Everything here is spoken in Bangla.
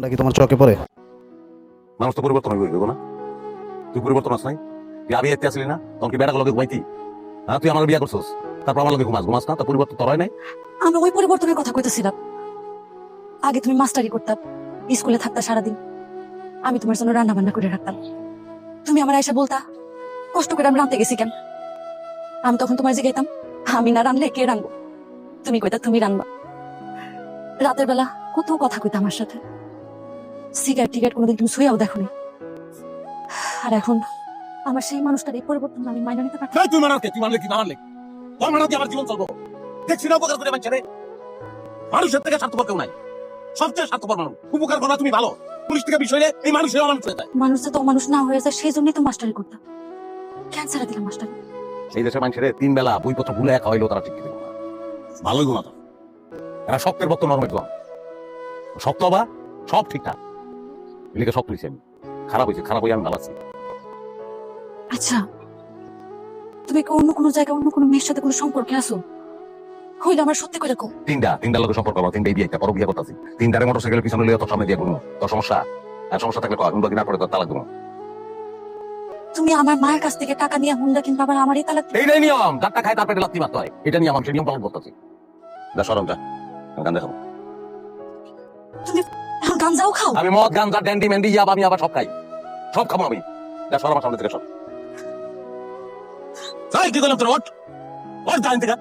নাকি তোমার চোখে পড়ে? মানুষ তো পরিবর্তন হয়ে গেল না। তুই পরিবর্তন আস নাই? আমি এতে আসলি না তখন কি বেড়াগুলোকে ঘুমাইতি? হ্যাঁ, তুই আমার বিয়ে করছিস, তারপর আমার লগে ঘুমাস না, তার পরিবর্তন তোর হয় নাই? আমি ওই পরিবর্তনের কথা কইতেছিলাম। আগে তুমি মাস্টারি করতাম, স্কুলে থাকতা সারাদিন, আমি তোমার জন্য রান্না বান্না করে রাখতাম। তুমি আমার আয়সা বলতা কষ্ট করে আমি রাঁধতে গেছি কেন। আমি তখন তোমার জিগাইতাম আমি না রানলে কে রানবো, তুমি কইতা তুমি রানবা। রাতের বেলা কত কথা কইতা আমার সাথে। সিগারেট টিগারেট কোনোদিন তুমি শুয়েও দেখোনি। আর এখন আমার সেই মানুষটার এই পরিবর্তন আমি মাইনে নিতে পারছি। তুই মানার কে? তুই মানলে কি না মানলে তোর মানার কি আমার জীবন চলবো? দেখছি না উপকার করে মানুষের, মানুষের থেকে স্বার্থপর কেউ নাই, সবচেয়ে স্বার্থপর মানুষ। উপকার করা তুমি ভালো, পুলিশ থেকে বিষয়ে এই মানুষের অমানুষ হয়ে যায়। মানুষ তো মানুষ না হয়ে যায়, সেই জন্যই তো মাস্টারি করতাম। কেন ছেড়ে দিলাম মাস্টারি? এই দেশের মানুষের 3 বেলা বইপত্র ভুলে এক হইলেও তারা ঠিক করে না, ভালোই গুণাতো। এরা শক্তের বক্ত নরমের দোয়া, শক্ত বা সব ঠিকঠাক। এদিকে সব তুইছি আমি, খারাপ হয়েছে, খারাপ হয়ে আমি ভালো আছি। আচ্ছা, তুমি কি অন্য কোনো জায়গায় অন্য কোনো মেয়ের সাথে কোনো সম্পর্কে আসো? হইলে আমার সত্যি করে কও। তিনটা লোকের সম্পর্ক আমার, 3টাই বিয়ে, একটা বড় বিয়ে করতেছি। 3টারে মোটরসাইকেল পিছনে লিয়ে তোর সামনে দিয়ে কোনো তোর সমস্যা? আর সমস্যা থাকলে কখন না করে তোর তালাক দেবো। তুমি আমার মায়ের কাছ থেকে টাকা নিয়ে হুন্ডা কিনবা, আবার আমারই তালাক দিবা? এইটাই নিয়ম, যারটা খায় তার পেটে লাত্তি মারতে হয়। এটা নিয়ে আমার সেই নিয়ম পালন করতেছি। যা সরম যা, গান দেখাবো। তুমি এখন গাঞ্জাও খাও? আমি মদ গাঞ্জা ড্যান্ডি ম্যান্ডি ইয়াব আমি আবার সব খাই, সব খাবো আমি। যা সর আমার সামনে থেকে সব। কি করলাম তোর? ওঠ ওঠ, গান থেকে